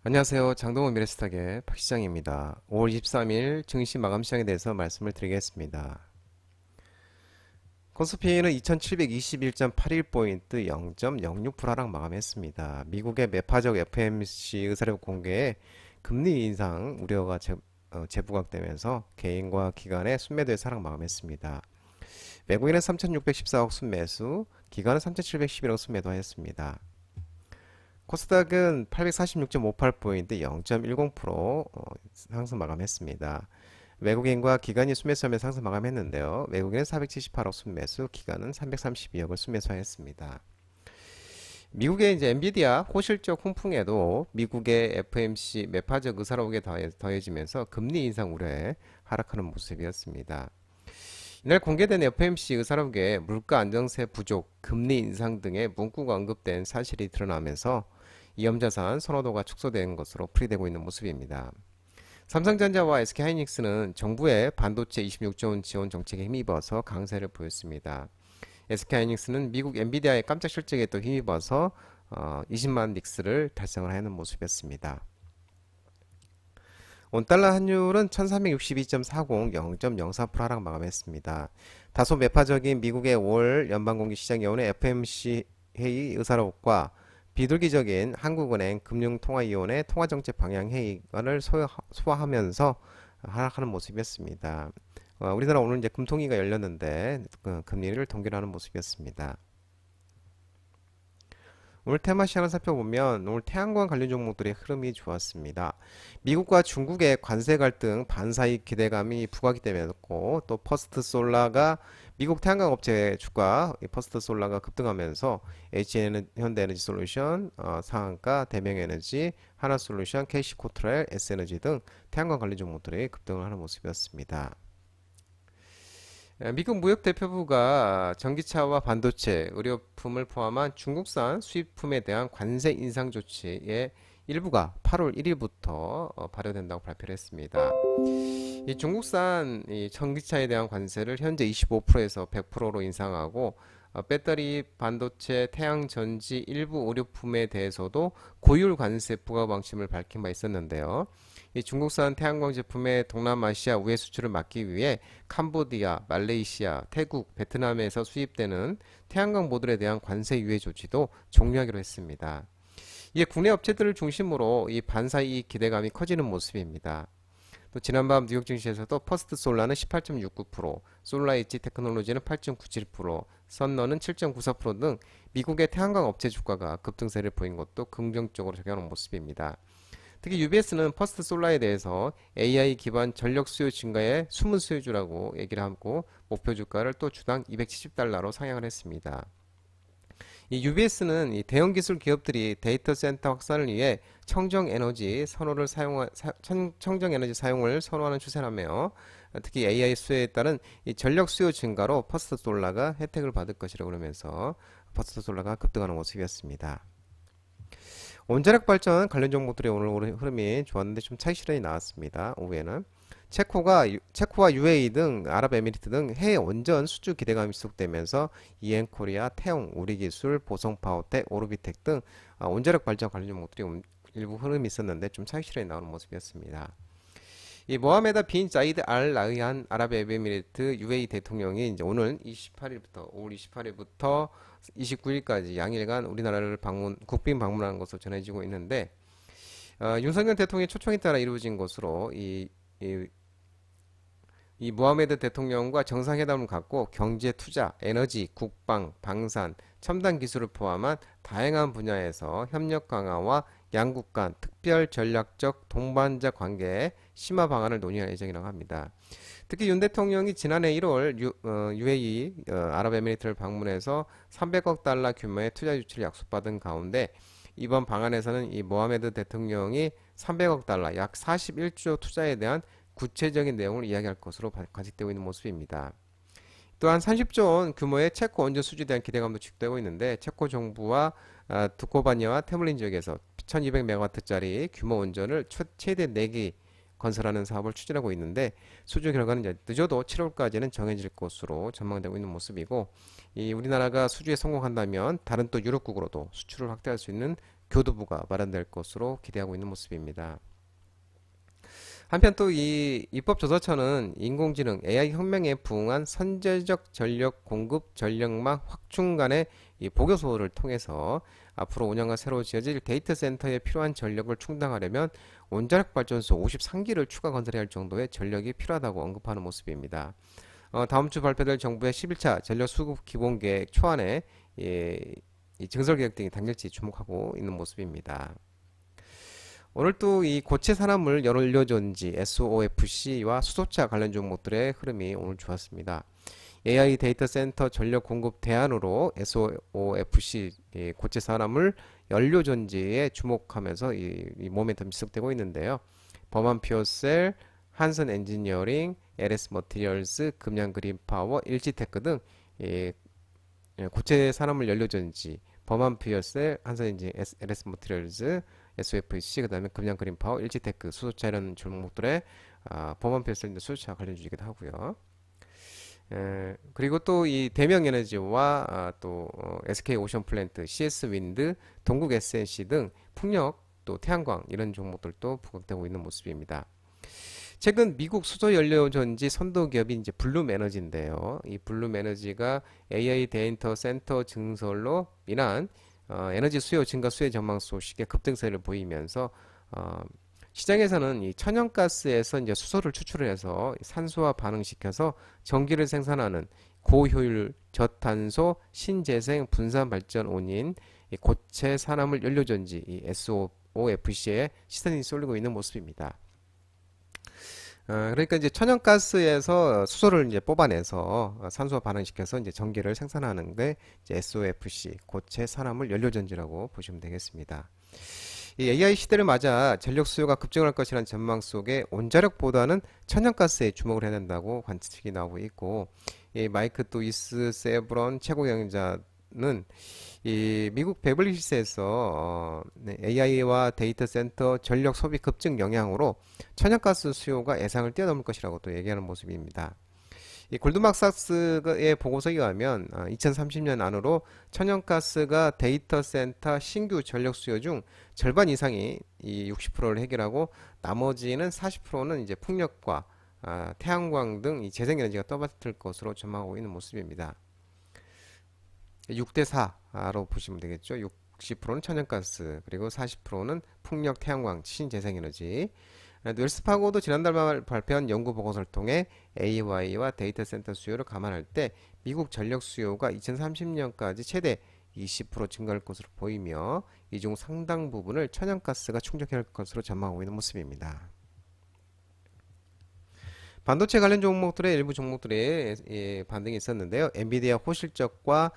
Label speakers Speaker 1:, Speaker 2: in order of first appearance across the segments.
Speaker 1: 안녕하세요. 장동원 미래스탁의 박 시장입니다. 5월 23일 증시 마감 시장에 대해서 말씀을 드리겠습니다. 코스피는 2721.81포인트 0.06% 하락 마감했습니다. 미국의 매파적 FOMC 의사록 공개에 금리 인상 우려가 재부각되면서 개인과 기관의 순매도에 하락 마감했습니다. 외국인은 3,614억 순매수, 기관은 3,711억 순매도하였습니다. 코스닥은 846.58포인트 0.10% 상승 마감했습니다. 외국인과 기관이 순매수하며 상승 마감했는데요. 외국인은 478억 순매수, 기관은 332억을 순매수하였습니다. 미국의 이제 엔비디아 호실적 훈풍에도 미국의 FOMC 매파적 의사록에 더해지면서 금리 인상 우려에 하락하는 모습이었습니다. 이날 공개된 FOMC 의사록에 물가 안정세 부족, 금리 인상 등의 문구가 언급된 사실이 드러나면서 위험자산 선호도가 축소된 것으로 풀이되고 있는 모습입니다. 삼성전자와 SK하이닉스는 정부의 반도체 26조 원 지원 정책에 힘입어서 강세를 보였습니다. SK하이닉스는 미국 엔비디아의 깜짝 실적에 또 힘입어서 20만 닉스를 달성을 하는 모습이었습니다. 원달러 환율은 1362.40, 0.04% 하락 마감했습니다. 다소 매파적인 미국의 5월 연방공개 시장 여운의 FOMC 회의 의사록과 비둘기적인 한국은행 금융통화위원회 통화정책 방향 회의를 소화하면서 하락하는 모습이었습니다. 우리나라 오늘 이제 금통위가 열렸는데 금리를 동결하는 모습이었습니다. 오늘 테마 시장을 살펴보면 오늘 태양광 관련 종목들의 흐름이 좋았습니다. 미국과 중국의 관세 갈등 반사이 기대감이 부각이 되면서 또 퍼스트 솔라가 미국 태양광 업체 주가 퍼스트 솔라가 급등하면서 현대에너지 솔루션, 상한가, 대명에너지, 하나솔루션, KC코트럴, S에너지 등 태양광 관련 종목들이 급등을 하는 모습이었습니다. 미국 무역 대표부가 전기차와 반도체, 의료품을 포함한 중국산 수입품에 대한 관세 인상 조치의 일부가 8월 1일부터 발효된다고 발표를 했습니다. 이 중국산 이 전기차에 대한 관세를 현재 25%에서 100%로 인상하고 배터리, 반도체, 태양전지 일부 의료품에 대해서도 고율 관세 부과 방침을 밝힌 바 있었는데요. 이 중국산 태양광 제품의 동남아시아 우회 수출을 막기 위해 캄보디아, 말레이시아, 태국, 베트남에서 수입되는 태양광 모듈에 대한 관세 유예 조치도 종료하기로 했습니다. 이게 국내 업체들을 중심으로 이 반사이익 기대감이 커지는 모습입니다. 또 지난밤 뉴욕 증시에서도 퍼스트 솔라는 18.69%, 솔라이치 테크놀로지는 8.97%, 선너는 7.94%등 미국의 태양광 업체 주가가 급등세를 보인 것도 긍정적으로 작용하는 모습입니다. 특히 UBS는 퍼스트 솔라에 대해서 AI 기반 전력 수요 증가의 숨은 수요주라고 얘기를 하고 목표 주가를 또 주당 270달러로 상향을 했습니다. 이 UBS는 이 대형 기술 기업들이 데이터 센터 확산을 위해 청정 에너지 사용을 선호하는 추세라며 특히 AI 수요에 따른 이 전력 수요 증가로 퍼스트 솔라가 혜택을 받을 것이라고 그러면서 퍼스트 솔라가 급등하는 모습이었습니다. 원자력 발전 관련 종목들의 오늘 흐름이 좋았는데 좀 차익 실현이 나왔습니다. 오후에는 체코와 UAE 등 아랍에미리트 등 해외 원전 수주 기대감이 지속되면서 EN코리아, 태용, 우리기술, 보성파워텍, 오르비텍 등 원자력 발전 관련 종목들이 일부 흐름이 있었는데 좀 차익 실현이 나오는 모습이었습니다. 이 모하메드 빈 자이드 알 나흐얀 아랍에미리트 UAE 대통령이 이제 오늘 28일부터 5월 28일부터 29일까지 양일간 우리나라를 국빈 방문하는 것으로 전해지고 있는데 윤석열 대통령의 초청에 따라 이루어진 것으로 이 모하메드 대통령과 정상회담을 갖고 경제, 투자, 에너지, 국방, 방산, 첨단 기술을 포함한 다양한 분야에서 협력 강화와 양국 간 특별 전략적 동반자 관계의 심화 방안을 논의할 예정이라고 합니다. 특히 윤 대통령이 지난해 1월 UAE 아랍에미리트를 방문해서 300억 달러 규모의 투자 유치를 약속받은 가운데 이번 방안에서는 이 모하메드 대통령이 300억 달러 약 41조 투자에 대한 구체적인 내용을 이야기할 것으로 관측되고 있는 모습입니다. 또한 30조 원 규모의 체코 원전 수주에 대한 기대감도 지속되고 있는데 체코 정부와 두코바니아와 테물린 지역에서 1200메가와트짜리 규모 원전을 최대 4기 건설하는 사업을 추진하고 있는데 수주 결과는 이제 늦어도 7월까지는 정해질 것으로 전망되고 있는 모습이고 이 우리나라가 수주에 성공한다면 다른 또 유럽국으로도 수출을 확대할 수 있는 교두부가 마련될 것으로 기대하고 있는 모습입니다. 한편 또 이 입법조사처는 인공지능 AI 혁명에 부응한 선제적 전력 공급 전력망 확충 간의 이 보교소를 통해서 앞으로 운영과 새로 지어질 데이터 센터에 필요한 전력을 충당하려면 원자력 발전소 53기를 추가 건설해야 할 정도의 전력이 필요하다고 언급하는 모습입니다. 다음 주 발표될 정부의 11차 전력 수급 기본 계획 초안에 이 증설 계획 등이 담길지 주목하고 있는 모습입니다. 오늘 또 이 고체 산화물 연료전지 SOFC와 수소차 관련 종목들의 흐름이 오늘 좋았습니다. AI 데이터 센터 전력 공급 대안으로 SOFC 고체 산화물 연료전지에 주목하면서 이 모멘텀이 지속되고 있는데요. 범한 퓨어셀, 한선 엔지니어링, LS 머티리얼스, 금양 그린파워, 일지테크 등 고체 산화물 연료전지, 범한 퓨어셀, 한선 엔지니어링, LS 머티리얼스, SOFC, 그 다음에 금양 그린파워, 일지테크, 수소차 이런 종목들의 범한 퓨어셀 수소차 관련 주이기도 하고요. 그리고 또 이 대명에너지와 또 SK 오션플랜트, CS 윈드, 동국 SNC 등 풍력 또 태양광 이런 종목들도 부각되고 있는 모습입니다. 최근 미국 수소연료전지 선도 기업이 이제 블룸 에너지인데요. 이 블룸 에너지가 AI 데이터 센터 증설로 인한 에너지 수요 증가 수혜 전망 소식에 급등세를 보이면서 시장에서는 이 천연가스에서 이제 수소를 추출을 해서 산소와 반응시켜서 전기를 생산하는 고효율 저탄소 신재생 분산 발전원인 이 고체 산화물 연료전지 이 SOFC에 시선이 쏠리고 있는 모습입니다. 그러니까 이제 천연가스에서 수소를 이제 뽑아내서 산소와 반응시켜서 이제 전기를 생산하는 게 이제 SOFC 고체 산화물 연료전지라고 보시면 되겠습니다. 이 AI 시대를 맞아 전력 수요가 급증할 것이라는 전망 속에 원자력보다는 천연가스에 주목을 해야 된다고 관측이 나오고 있고, 이 마이크 또이스 세브론 최고 경영자는 이 미국 베벌리힐스에서 AI와 데이터 센터 전력 소비 급증 영향으로 천연가스 수요가 예상을 뛰어넘을 것이라고 또 얘기하는 모습입니다. 이 골드만삭스의 보고서에 의하면 2030년 안으로 천연가스가 데이터 센터 신규 전력 수요 중 절반 이상이 이 60%를 해결하고 나머지는 40%는 이제 풍력과 태양광 등 이 재생에너지가 떠받들 것으로 전망하고 있는 모습입니다. 6대 4로 보시면 되겠죠. 60%는 천연가스, 그리고 40%는 풍력, 태양광, 신재생에너지. 웰스파고도 지난달 말 발표한 연구 보고서를 통해 AI와 데이터 센터 수요를 감안할 때 미국 전력 수요가 2030년까지 최대 20% 증가할 것으로 보이며 이 중 상당 부분을 천연가스가 충족할 것으로 전망하고 있는 모습입니다. 반도체 관련 종목들의 일부 종목들의 반등이 있었는데요. 엔비디아 호실적과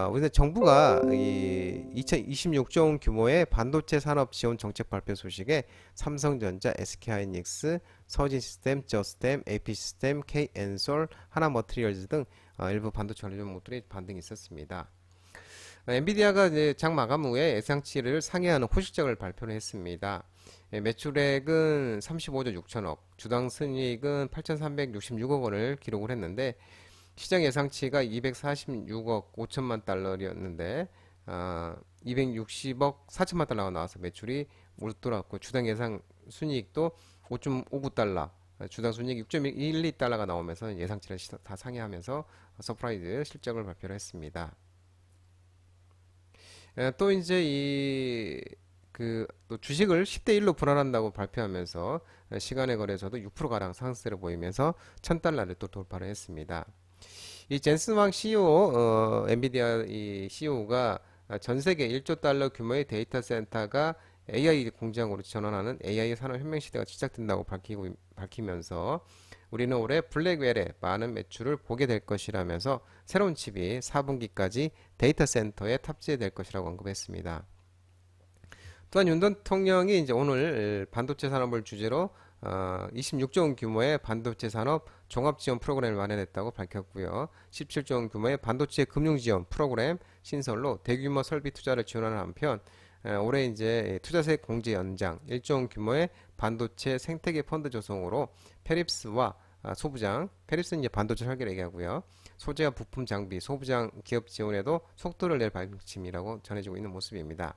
Speaker 1: 우리나라 정부가 이 2026조 원 규모의 반도체 산업 지원 정책 발표 소식에 삼성전자, SK하이닉스, 서진시스템, 저스템, AP시스템, K엔솔, 하나머티리얼즈 등 일부 반도체 관련 종목들이 반등이 있었습니다. 엔비디아가 이제 장 마감 후에 예상치를 상회하는 호실적을 발표를 했습니다. 매출액은 35조 6천억, 주당 순이익은 8,366억 원을 기록을 했는데 시장 예상치가 246억 5천만 달러였는데 260억 4천만 달러가 나와서 매출이 올랐고 주당 예상 순이익도 5.59달러, 주당 순이익 6.12달러가 나오면서 예상치를 다 상회하면서 서프라이즈 실적을 발표를 했습니다. 또 이제 또 주식을 10대 1로 불안한다고 발표하면서 시간의 거래에서도 6%가량 상승세를 보이면서 1000달러를 또 돌파를 했습니다. 이 젠슨 왕 CEO, 엔비디아 이 CEO가 전 세계 1조 달러 규모의 데이터 센터가 AI 공장으로 전환하는 AI 산업 혁명 시대가 시작된다고 밝히면서 우리는 올해 블랙웰에 많은 매출을 보게 될 것이라면서 새로운 칩이 4분기까지 데이터 센터에 탑재될 것이라고 언급했습니다. 또한 윤 대통령이 이제 오늘 반도체 산업을 주제로 26조 원 규모의 반도체 산업 종합 지원 프로그램을 마련했다고 밝혔고요. 17조 원 규모의 반도체 금융 지원 프로그램 신설로 대규모 설비 투자를 지원하는 한편 올해 이제 투자세 공제 연장 1조 원 규모의 반도체 생태계 펀드 조성으로 페립스와 소부장, 페립스는 이제 반도체 설계를 얘기하고요. 소재와 부품 장비, 소부장 기업 지원에도 속도를 낼 방침이라고 전해지고 있는 모습입니다.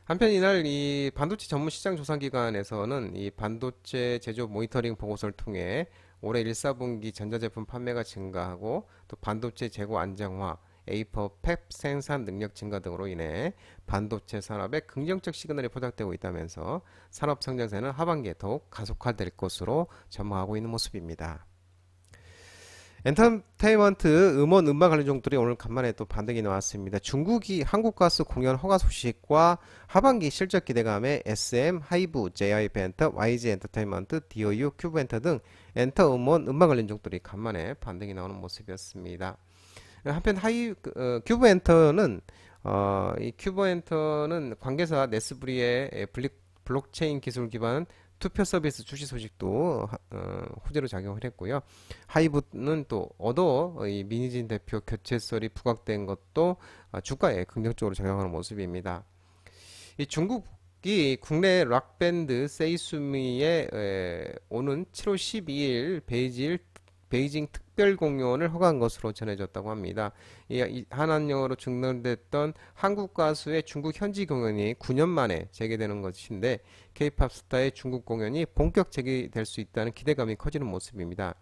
Speaker 1: 한편 이날 이 반도체 전문 시장 조사기관에서는 이 반도체 제조 모니터링 보고서를 통해 올해 1, 4분기 전자제품 판매가 증가하고 또 반도체 재고 안정화, 에이퍼 팹 생산 능력 증가 등으로 인해 반도체 산업에 긍정적 시그널이 포착되고 있다면서 산업 성장세는 하반기에 더욱 가속화될 것으로 전망하고 있는 모습입니다. 엔터테인먼트 음원 음악 관련 종들이 오늘 간만에 또 반등이 나왔습니다. 중국이 한국가수 공연 허가 소식과 하반기 실적 기대감에 SM, 하이브, JYP엔터, YG 엔터테인먼트, DOU, 큐브엔터 등 엔터 음원 음악 관련 종들이 간만에 반등이 나오는 모습이었습니다. 한편 큐브엔터는 이 큐브엔터는 관계사 네스브리의 블록체인 기술 기반 투표 서비스 출시 소식도 호재로 작용을 했고요. 하이브는 또 어도 이 민희진 대표 교체설이 부각된 것도 주가에 긍정적으로 작용하는 모습입니다. 이 중국이 국내 락밴드 세이수미의 오는 7월 12일 베이징 특별 공연을 허가한 것으로 전해졌다고 합니다. 이 한한영어로 중단됐던 한국 가수의 중국 현지 공연이 9년 만에 재개되는 것인데 K-팝 스타의 중국 공연이 본격 재개될 수 있다는 기대감이 커지는 모습입니다.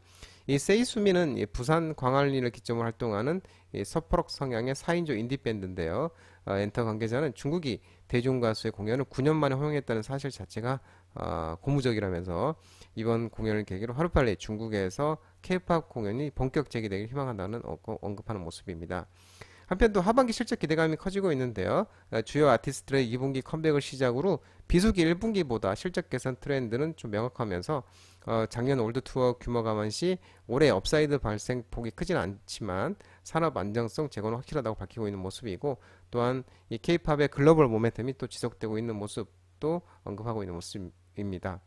Speaker 1: 이 세이수미는 부산 광안리를 기점으로 활동하는 서퍼럭 성향의 4인조 인디밴드인데요. 엔터 관계자는 중국이 대중가수의 공연을 9년 만에 허용했다는 사실 자체가 고무적이라면서 이번 공연을 계기로 하루빨리 중국에서 K-팝 공연이 본격 재개되길 희망한다는 언급하는 모습입니다. 한편 또 하반기 실적 기대감이 커지고 있는데요. 주요 아티스트들의 2분기 컴백을 시작으로 비수기 1분기보다 실적 개선 트렌드는 좀 명확하면서 작년 올드 투어 규모 감안 시 올해 업사이드 발생 폭이 크진 않지만 산업 안정성 제고는 확실하다고 밝히고 있는 모습이고 또한 이 K-팝의 글로벌 모멘텀이 또 지속되고 있는 모습도 언급하고 있는 모습입니다.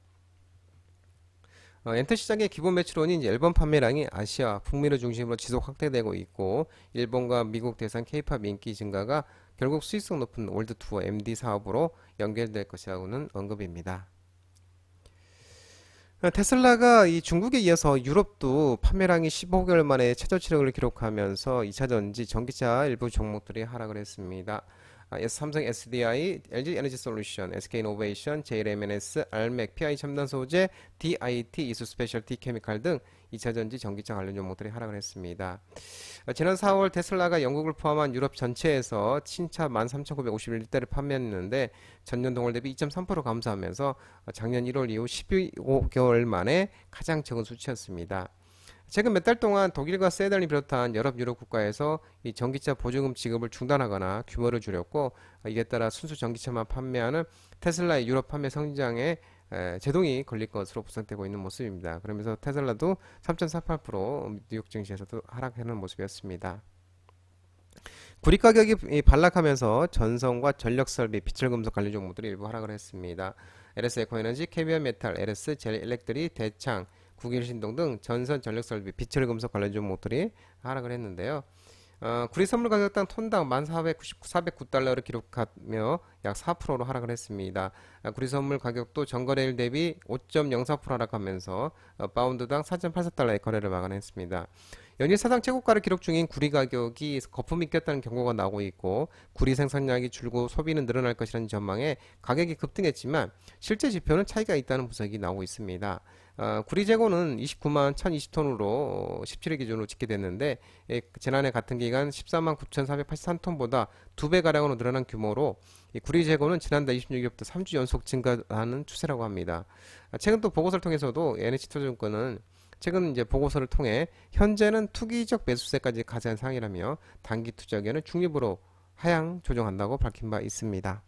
Speaker 1: 엔터 시장의 기본 매출원인 앨범 판매량이 아시아, 북미를 중심으로 지속 확대되고 있고 일본과 미국 대상 K-팝 인기 증가가 결국 수익성 높은 월드 투어 MD 사업으로 연결될 것이라고는 언급입니다. 테슬라가 이 중국에 이어서 유럽도 판매량이 15개월 만에 최저 치력을 기록하면서 2차전지, 전기차 일부 종목들이 하락을 했습니다. 삼성 SDI, LG 에너지 솔루션, SK이노베이션, JLMNS, 알맥, PI 첨단 소재, DIT, 이수 스페셜티 케미칼 등 2차전지 전기차 관련 종목들이 하락을 했습니다. 지난 4월 테슬라가 영국을 포함한 유럽 전체에서 신차 13,951대를 판매했는데 전년 동월 대비 2.3% 감소하면서 작년 1월 이후 15개월 만에 가장 적은 수치였습니다. 최근 몇 달 동안 독일과 스웨덴을 비롯한 여러 유럽 국가에서 이 전기차 보조금 지급을 중단하거나 규모를 줄였고 이에 따라 순수 전기차만 판매하는 테슬라의 유럽 판매 성장에 제동이 걸릴 것으로 분석되고 있는 모습입니다. 그러면서 테슬라도 3.48% 뉴욕 증시에서도 하락하는 모습이었습니다. 구리 가격이 반락하면서 전선과 전력설비, 비철금속 관련 종목들이 일부 하락을 했습니다. LS 에코에너지, KBR 메탈, LS 젤 일렉트리, 대창, 국일신동 등 전선 전력설비, 비철금속 관련 종목들이 하락을 했는데요. 구리 선물 가격당 톤당 14,409달러를 기록하며 약 4%로 하락을 했습니다. 구리 선물 가격도 전거래일 대비 5.04% 하락하면서 파운드당 4.84달러의 거래를 마감했습니다. 연일 사상 최고가를 기록 중인 구리 가격이 거품이 꼈다는 경고가 나오고 있고 구리 생산량이 줄고 소비는 늘어날 것이라는 전망에 가격이 급등했지만 실제 지표는 차이가 있다는 분석이 나오고 있습니다. 구리 재고는 29만 1020톤으로 17일 기준으로 집계됐는데 지난해 같은 기간 14만 9,483톤보다 2배가량으로 늘어난 규모로 이 구리 재고는 지난달 26일부터 3주 연속 증가하는 추세라고 합니다. 최근 또 보고서를 통해서도 NH투자증권은 최근 이제 보고서를 통해 현재는 투기적 매수세까지 가져간 상황이라며 단기 투자 의견을 중립으로 하향 조정한다고 밝힌 바 있습니다.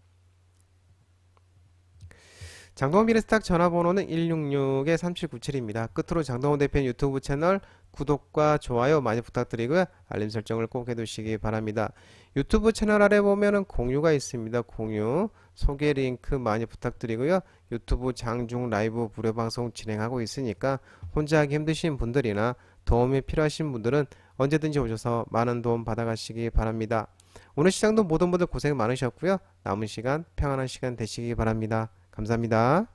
Speaker 1: 장동원 미래스탁 전화번호는 166-3797입니다. 끝으로 장동원 대표님 유튜브 채널 구독과 좋아요 많이 부탁드리고요. 알림 설정을 꼭 해두시기 바랍니다. 유튜브 채널 아래 보면은 공유가 있습니다. 공유, 소개 링크 많이 부탁드리고요. 유튜브 장중 라이브 무료 방송 진행하고 있으니까 혼자 하기 힘드신 분들이나 도움이 필요하신 분들은 언제든지 오셔서 많은 도움 받아가시기 바랍니다. 오늘 시장도 모든 분들 고생 많으셨고요. 남은 시간 평안한 시간 되시기 바랍니다. 감사합니다.